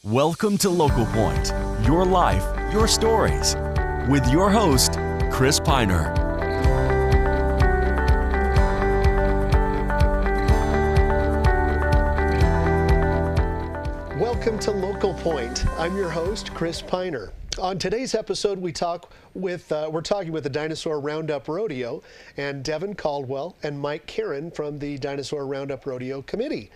Welcome to Local Point, your life, your stories, with your host, Chris Piner. Welcome to Local Point. I'm your host, Chris Piner. On today's episode, we're talking with the Dinosaur Round Up Rodeo and Devin, Caldwell, and Mike Karren from the Dinosaur Round Up Rodeo Committee,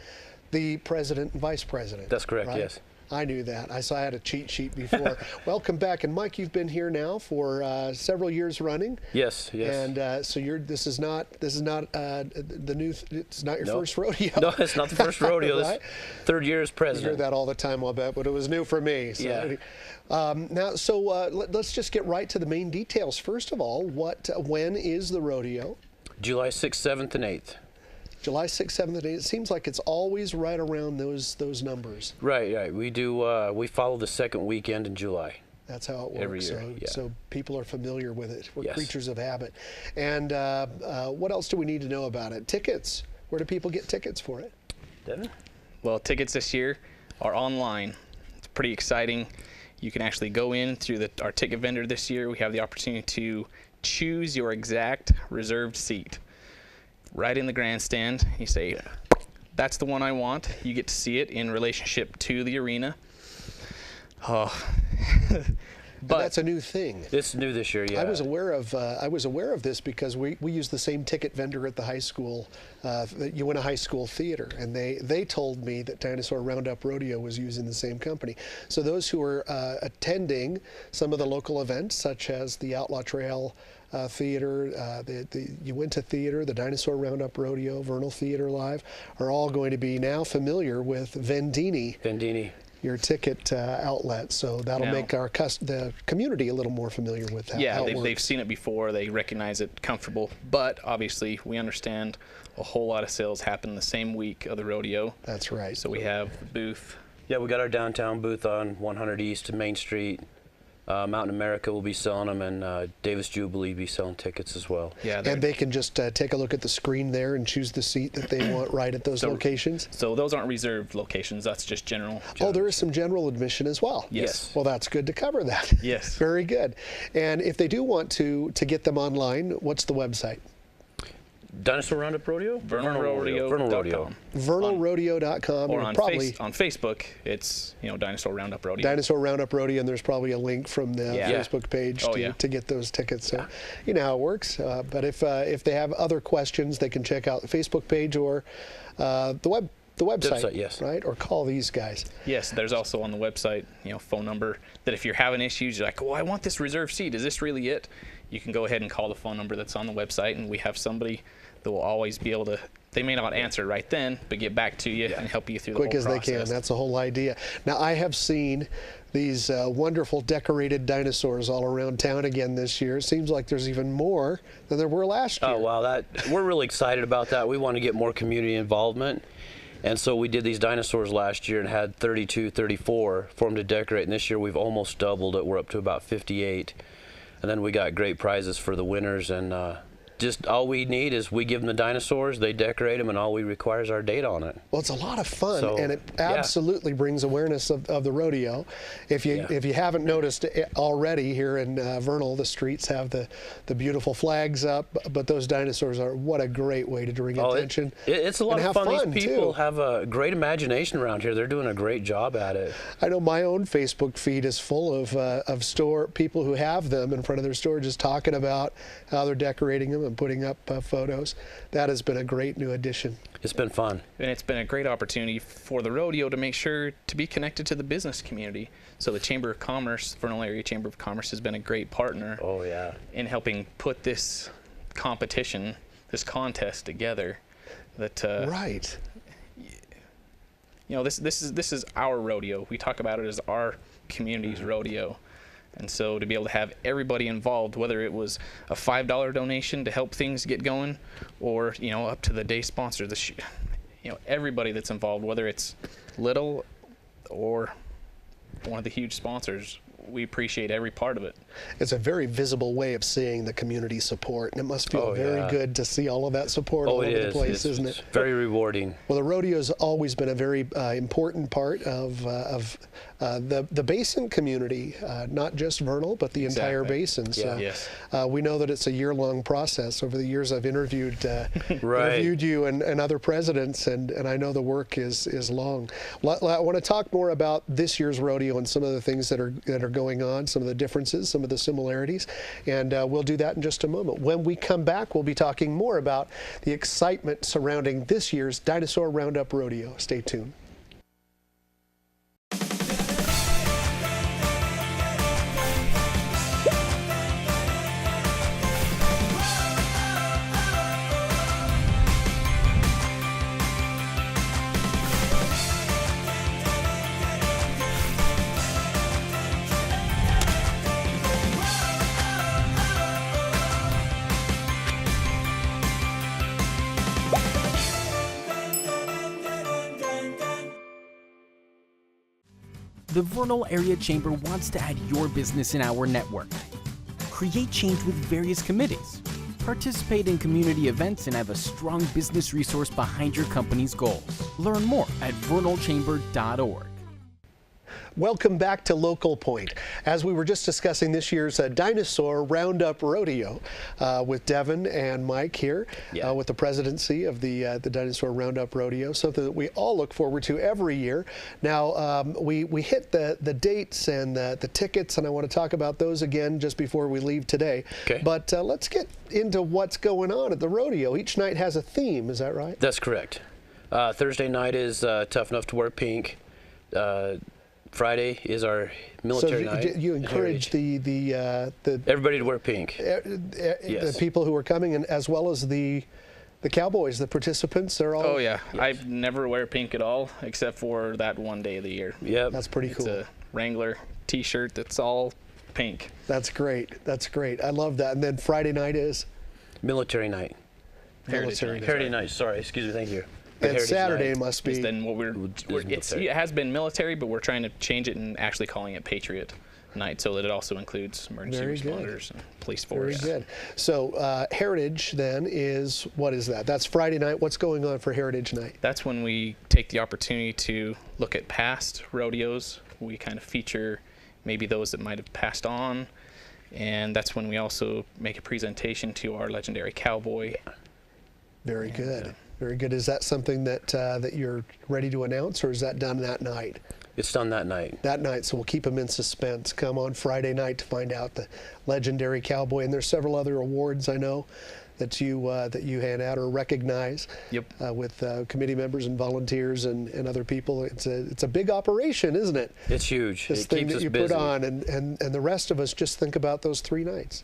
the president and vice president. That's correct, right? Yes. I knew that. I saw I had a cheat sheet before. Welcome back. And Mike, you've been here now for several years running. Yes. And so this is not it's not your first rodeo. No, it's not the first rodeo. Right? This third year as president. I hear that all the time, I'll bet, but it was new for me. So, yeah. Let's just get right to the main details. First of all, when is the rodeo? July 6th, 7th, and 8th. July 6th, 7th, and 8th. It seems like it's always right around those numbers. Right. We do. We follow the second weekend in July. That's how it works. Every year, So people are familiar with it. We're Yes. creatures of habit. And what else do we need to know about it? Tickets. Where do people get tickets for it? Devin? Well, tickets this year are online. It's pretty exciting. You can actually go in through our ticket vendor this year. We have the opportunity to choose your exact reserved seat. Right in the grandstand, you say, that's the one I want. You get to see it in relationship to the arena. Oh, but that's a new thing. It's new this year, yeah. I was aware of this because we use the same ticket vendor at the high school, Uinta High School Theater, and they told me that Dinosaur Round Up Rodeo was using the same company. So those who are attending some of the local events, such as the Outlaw Trail Theater, the Uinta Theater, the Dinosaur Round Up Rodeo, Vernal Theater Live, are all going to be now familiar with Vendini, your ticket outlet. So that'll make the community a little more familiar with that. Yeah, they've seen it before. They recognize it, comfortable. But obviously, we understand a whole lot of sales happen the same week of the rodeo. That's right. So we have the booth. Yeah, we got our downtown booth on 100 East to Main Street. Mountain America will be selling them, and Davis Jubilee will be selling tickets as well. Yeah, and they can just take a look at the screen there and choose the seat that they want right at those locations? So those aren't reserved locations. That's just general. Oh, there is some general admission as well? Yes. Well, that's good to cover that. Yes. Very good. And if they do want to get them online, what's the website? Dinosaur Round Up Rodeo? VernalRodeo.com. VernalRodeo.com. Or on Facebook, it's Dinosaur Round Up Rodeo. Dinosaur Round Up Rodeo, and there's probably a link from the Facebook page to get those tickets. So you know how it works. But if they have other questions, they can check out the Facebook page or the website, yes. Right? Or call these guys. Yes, there's also on the website, phone number that if you're having issues, you're like, oh, I want this reserved seat. Is this really it? You can go ahead and call the phone number that's on the website, and we have somebody that will always be able to, they may not answer right then, but get back to you and help you through the whole process. Quick as they can. That's the whole idea. Now, I have seen these wonderful decorated dinosaurs all around town again this year. It seems like there's even more than there were last year. Oh, wow. We're really excited about that. We want to get more community involvement. And so we did these dinosaurs last year and had 32, 34 for them to decorate. And this year we've almost doubled it. We're up to about 58. And then we got great prizes for the winners. And just all we need is we give them the dinosaurs, they decorate them, and all we require is our date on it. Well, it's a lot of fun, and it absolutely brings awareness of the rodeo. If you haven't noticed it already, here in Vernal, the streets have the beautiful flags up, but those dinosaurs are what a great way to bring attention. It's a lot of fun. These people have a great imagination around here. They're doing a great job at it. I know my own Facebook feed is full of store people who have them in front of their store, just talking about how they're decorating them and putting up photos. That has been a great new addition. It's been fun. And it's been a great opportunity for the rodeo to make sure to be connected to the business community. So the Chamber of Commerce, Vernal Area Chamber of Commerce, has been a great partner in helping put this competition, this contest together. That right. This is our rodeo. We talk about it as our community's rodeo. And so to be able to have everybody involved, whether it was a $5 donation to help things get going, or up to the day sponsor, everybody that's involved, whether it's little or one of the huge sponsors, we appreciate every part of it. It's a very visible way of seeing the community support, and it must feel very good to see all of that support all over the place, isn't it? Very rewarding. Well, the rodeo's always been a very important part of the basin community, not just Vernal, but the entire basin. So we know that it's a year-long process. Over the years, I've interviewed you and other presidents, and I know the work is long. I want to talk more about this year's rodeo and some of the things that are going on, some of the differences, some of the similarities, and we'll do that in just a moment. When we come back, we'll be talking more about the excitement surrounding this year's Dinosaur Round Up Rodeo. Stay tuned. The Vernal Area Chamber wants to add your business in our network. Create change with various committees. Participate in community events and have a strong business resource behind your company's goals. Learn more at vernalchamber.org. Welcome back to Local Point. As we were just discussing this year's Dinosaur Round Up Rodeo with Devin and Mike here with the presidency of the Dinosaur Round Up Rodeo, something that we all look forward to every year. Now, we hit the dates and the tickets, and I want to talk about those again just before we leave today. Okay. But let's get into what's going on at the rodeo. Each night has a theme, is that right? That's correct. Thursday night is Tough Enough to Wear Pink. Friday is our military night. So you encourage the everybody to wear pink. The people who are coming, and as well as the cowboys, the participants, they're all. Oh yeah, I never wear pink at all except for that one day of the year. Yeah, that's pretty cool. It's a Wrangler T-shirt that's all pink. That's great. That's great. I love that. And then Friday night is military night. Heritage night. Sorry, excuse me. Thank you. And Saturday must be. Then what it has been military, but we're trying to change it and actually calling it Patriot Night, so that it also includes emergency responders and police force. Very good. So Heritage then is, what is that? That's Friday night. What's going on for Heritage Night? That's when we take the opportunity to look at past rodeos. We kind of feature maybe those that might have passed on, and that's when we also make a presentation to our legendary cowboy. Very good. Very good. Is that something that you're ready to announce, or is that done that night? It's done that night. That night, so we'll keep them in suspense. Come on Friday night to find out the legendary cowboy. And there's several other awards I know that you hand out or recognize. Yep. With committee members and volunteers and other people. It's a big operation, isn't it? It's huge. This it thing keeps that us you busy. put on, and the rest of us just think about those 3 nights.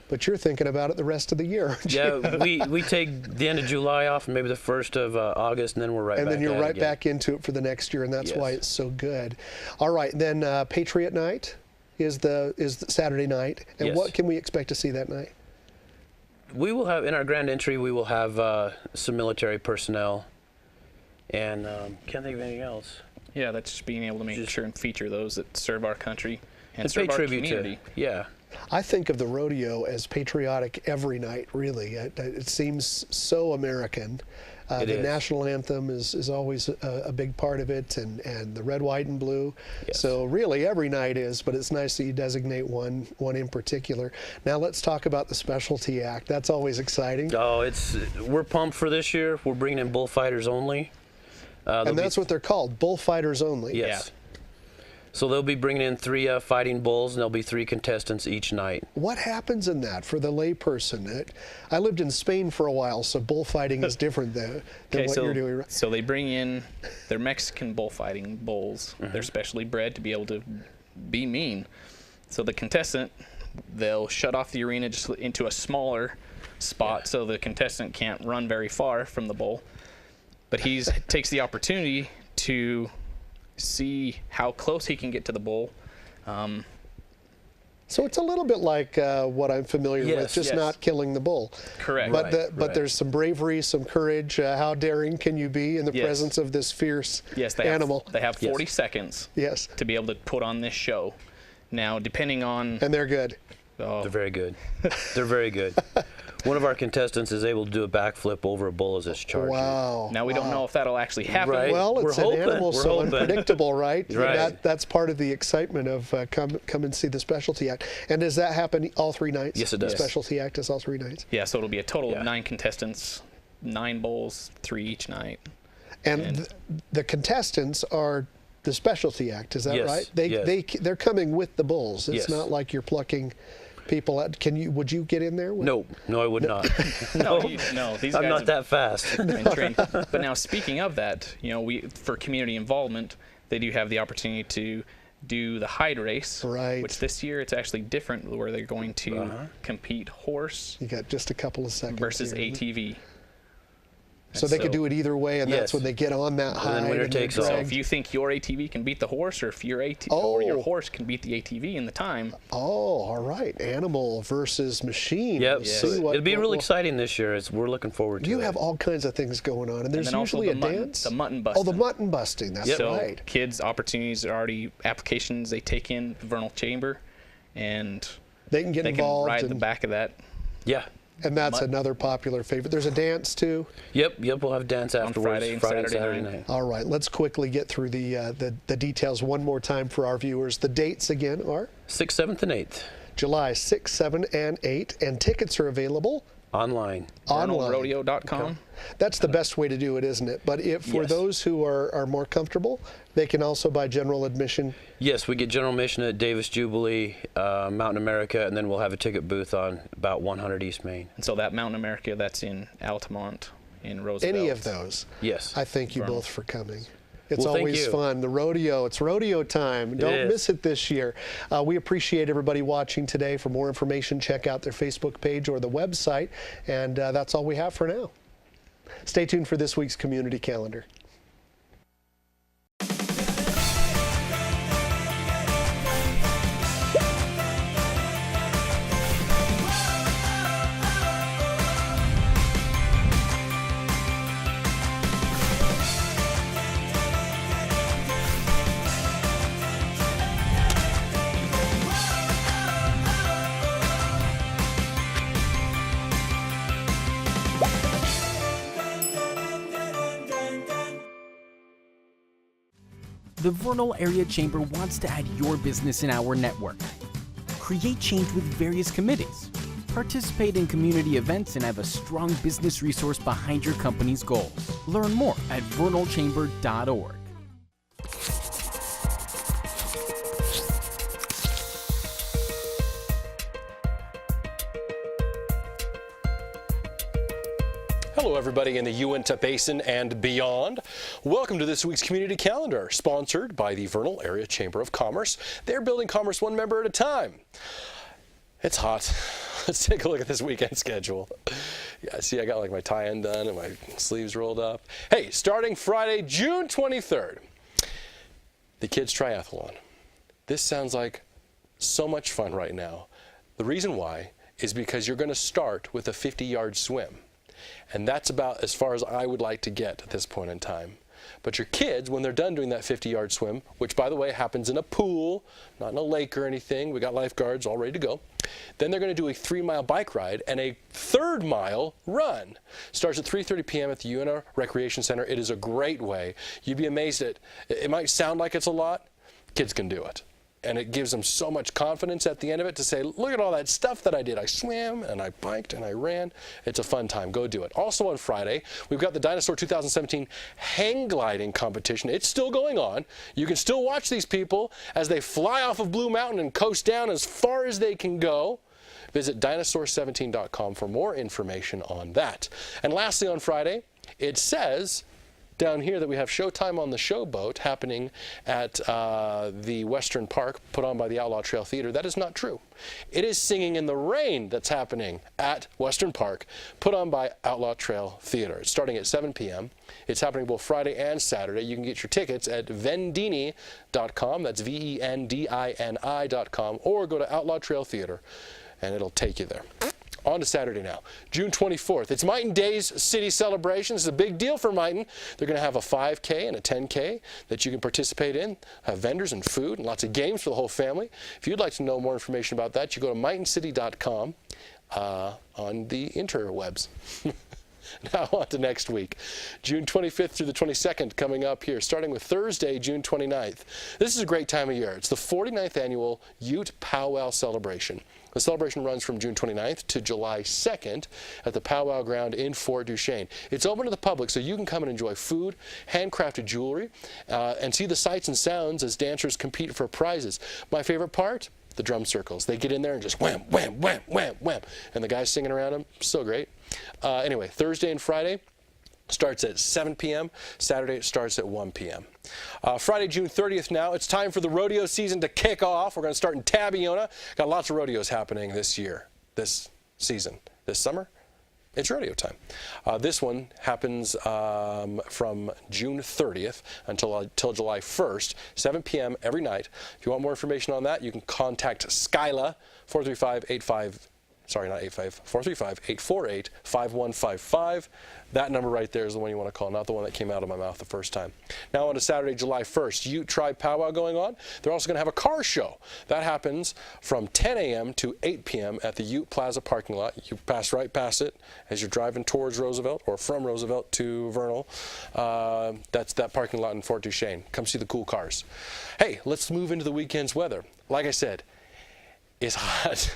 But you're thinking about it the rest of the year. Yeah, we take the end of July off and maybe the 1st of August, and then we're right back. And then you're right back into it for the next year, and that's why it's so good. All right, then Patriot Night is the Saturday night, and what can we expect to see that night? We will have, in our grand entry, we will have some military personnel, and can't think of anything else. Yeah, that's just being able to make sure and feature those that serve our country and pay serve our tribute community. I think of the rodeo as patriotic every night, really. It seems so American. The national anthem is always a big part of it, and the red, white, and blue. Yes. So really every night is, but it's nice that you designate one in particular. Now let's talk about the specialty act. That's always exciting. Oh, we're pumped for this year. We're bringing in bullfighters only. And that's what they're called, bullfighters only. Yes. Yeah. So they'll be bringing in 3 fighting bulls, and there'll be 3 contestants each night. What happens in that for the layperson? I lived in Spain for a while, so bullfighting is different than what you're doing. So they bring in their Mexican bullfighting bulls. They're specially bred to be able to be mean. So the contestant, they'll shut off the arena just into a smaller spot so the contestant can't run very far from the bull. But he takes the opportunity to see how close he can get to the bull. So it's a little bit like what I'm familiar with, just not killing the bull. Correct. But there's some bravery, some courage. How daring can you be in the presence of this fierce animal? They have 40 seconds to be able to put on this show. Now, depending on... And they're good. They're very good. They're very good. One of our contestants is able to do a backflip over a bull as it's charging. Wow. Now, we don't know if that'll actually happen. Right. Well, it's We're an hoping. animal, We're so hoping. unpredictable, right? Right. That's part of the excitement of come and see the Specialty Act. And does that happen all 3 nights? Yes, it does. The Specialty Act is all 3 nights? Yeah, so it'll be a total of 9 contestants, 9 bulls, 3 each night. And the contestants are the Specialty Act, is that Yes, right? yes. They're coming with the bulls. It's Yes. not like you're plucking people out. Would you get in there? No, I would not. No, these I'm guys not that fast. been trained. But now, speaking of that, for community involvement, they do have the opportunity to do the hide race, Right. which this year it's actually different, where they're going to compete horse You got just a couple of seconds versus here. So ATV. they could so- do it either way, and that's Yes. when they get on that hide. then winner and they're takes all. So dragged. if you think your ATV can beat the horse, or if your or your Oh. horse can beat the ATV in the time, Oh, all right. Animal versus machine. Yep. Let's see what- It'll be what- real what- exciting this year. We're looking forward to You it. have all kinds of things going on, and there's then also usually the a mutton- dance. the mutton Oh, the busting. mutton busting. That's so right. kids' opportunities are already applications they take in the vernal chamber, and They can get they can involved, ride the and, back of that. Yeah. and that's mut- another popular favorite. There's a dance too. Yep. We'll have dance afterwards. Friday and Saturday night. All right, let's quickly get through the details one more time for our viewers. The dates again are 6th, 7th, and 8th. July 6, 7, and 8, and tickets are available Online. online. VernalRodeo.com. That's the best way to do it, isn't it? But for Yes. those who are more comfortable, they can also buy general admission. Yes, we get general admission at Davis Jubilee, Mountain America, and then we'll have a ticket booth on about 100 East Main. And so that Mountain America, that's in Altamont, in Roosevelt. Any of those. Yes. I thank you Vernal. both for coming. It's Well, thank always you. fun. The rodeo, it's rodeo time. Don't is. miss it this year. We appreciate everybody watching today. For more information, check out their Facebook page or the website. And that's all we have for now. Stay tuned for this week's community calendar. The Vernal Area Chamber wants to add your business in our network. Create change with various committees. Participate in community events and have a strong business resource behind your company's goals. Learn more at vernalchamber.org. Hello, everybody in the Uinta Basin and beyond. Welcome to this week's Community Calendar, sponsored by the Vernal Area Chamber of Commerce. They're building commerce one member at a time. It's hot. Let's take a look at this weekend schedule. Yeah, see, I got like my tie-in done and my sleeves rolled up. Hey, starting Friday, June 23rd, the Kids Triathlon. This sounds like so much fun right now. The reason why is because you're going to start with a 50-yard swim. And that's about as far as I would like to get at this point in time. But your kids, when they're done doing that 50-yard swim, which, by the way, happens in a pool, not in a lake or anything, we got lifeguards all ready to go, then they're going to do a 3-mile bike ride and a 3rd-mile run. Starts at 3:30 p.m. at the Uinta Recreation Center. It is a great way. You'd be amazed at, it might sound like it's a lot, kids can do it. And it gives them so much confidence at the end of it to say, look at all that stuff that I did. I swam and I biked and I ran. It's a fun time. Go do it. Also on Friday, we've got the Dinosaur 2017 hang gliding competition. It's still going on. You can still watch these people as they fly off of Blue Mountain and coast down as far as they can go. Visit dinosaur17.com for more information on that. And lastly on Friday, it says down here that we have Showtime on the Showboat happening at the Western Park, put on by the Outlaw Trail Theater. That is not true. It is Singing in the Rain that's happening at Western Park, put on by Outlaw Trail Theater. It's starting at 7 p.m. It's happening both Friday and Saturday. You can get your tickets at vendini.com. That's VENDINI.com, or go to Outlaw Trail Theater, and it'll take you there. On to Saturday now, June 24th. It's Mighton Days City Celebration. It's a big deal for Mighton. They're going to have a 5K and a 10K that you can participate in, have vendors and food and lots of games for the whole family. If you'd like to know more information about that, you go to mightoncity.com on the interwebs. Now on to next week. June 25th through the 22nd coming up here, starting with Thursday, June 29th. This is a great time of year. It's the 49th annual Ute Powwow Celebration. The celebration runs from June 29th to July 2nd at the Powwow Ground in Fort Duchesne. It's open to the public, so you can come and enjoy food, handcrafted jewelry, and see the sights and sounds as dancers compete for prizes. My favorite part? The drum circles. They get in there and just wham, wham, wham, wham, wham. And the guys singing around them, so great. Anyway, Thursday and Friday starts at 7 p.m. Saturday it starts at 1 p.m. Friday, June 30th now. It's time for the rodeo season to kick off. We're going to start in Tabiona. Got lots of rodeos happening this year, this season, this summer. It's rodeo time. This one happens from June 30th until July 1st, 7 p.m. every night. If you want more information on that, you can contact Skyla, 435-848-5155. That number right there is the one you want to call, not the one that came out of my mouth the first time. Now on to Saturday, July 1st, Ute Tribe Powwow going on. They're also going to have a car show. That happens from 10 a.m. to 8 p.m. at the Ute Plaza parking lot. You pass right past it as you're driving towards Roosevelt or from Roosevelt to Vernal. That's that parking lot in Fort Duchesne. Come see the cool cars. Hey, let's move into the weekend's weather. Like I said, it's hot.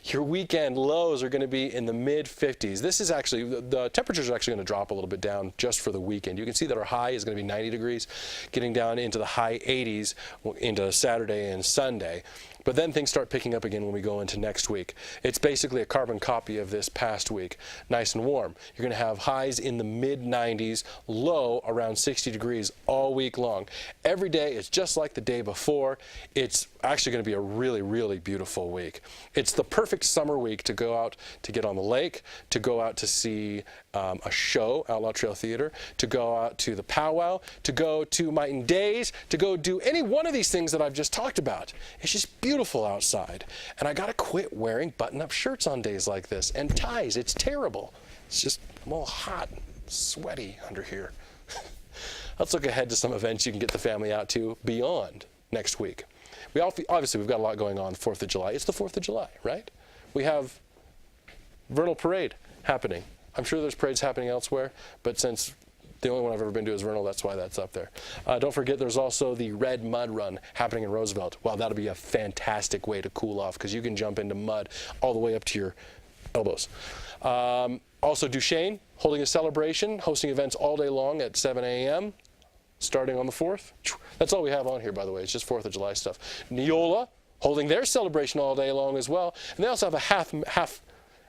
Your weekend lows are going to be in the mid-50s. This is actually, the temperatures are actually going to drop a little bit down just for the weekend. You can see that our high is going to be 90 degrees, getting down into the high 80s into Saturday and Sunday. But then things start picking up again when we go into next week. It's basically a carbon copy of this past week. Nice and warm. You're going to have highs in the mid-90s, low around 60 degrees all week long. Every day it's just like the day before. It's actually going to be a really, really beautiful week. It's the perfect summer week to go out to get on the lake, to go out to see a show, Outlaw Trail Theater, to go out to the powwow, to go to Mighton Days, to go do any one of these things that I've just talked about. It's just beautiful outside. And I got to quit wearing button-up shirts on days like this and ties. It's terrible. It's just, I'm all hot, sweaty under here. Let's look ahead to some events you can get the family out to beyond next week. Obviously, we've got a lot going on 4th of July. It's the 4th of July, right? We have Vernal Parade happening. I'm sure there's parades happening elsewhere, but since the only one I've ever been to is Vernal, that's why that's up there. Don't forget there's also the Red Mud Run happening in Roosevelt. Well, that'll be a fantastic way to cool off because you can jump into mud all the way up to your elbows. Also, Duchesne holding a celebration, hosting events all day long at 7 a.m. starting on the 4th. That's all we have on here, by the way. It's just 4th of July stuff. Neola holding their celebration all day long as well. And they also have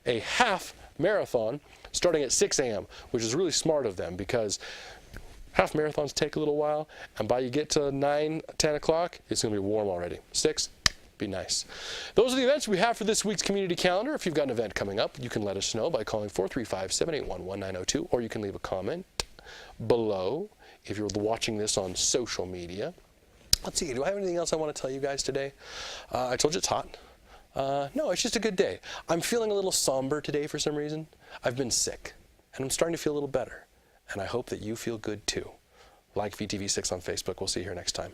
a half marathon starting at 6 a.m., which is really smart of them because half marathons take a little while, and by you get to 9, 10 o'clock, it's going to be warm already. 6, be nice. Those are the events we have for this week's community calendar. If you've got an event coming up, you can let us know by calling 435-781-1902, or you can leave a comment below if you're watching this on social media. Let's see, do I have anything else I want to tell you guys today? I told you it's hot. No, it's just a good day. I'm feeling a little somber today for some reason. I've been sick, and I'm starting to feel a little better. And I hope that you feel good too. Like VTV6 on Facebook. We'll see you here next time.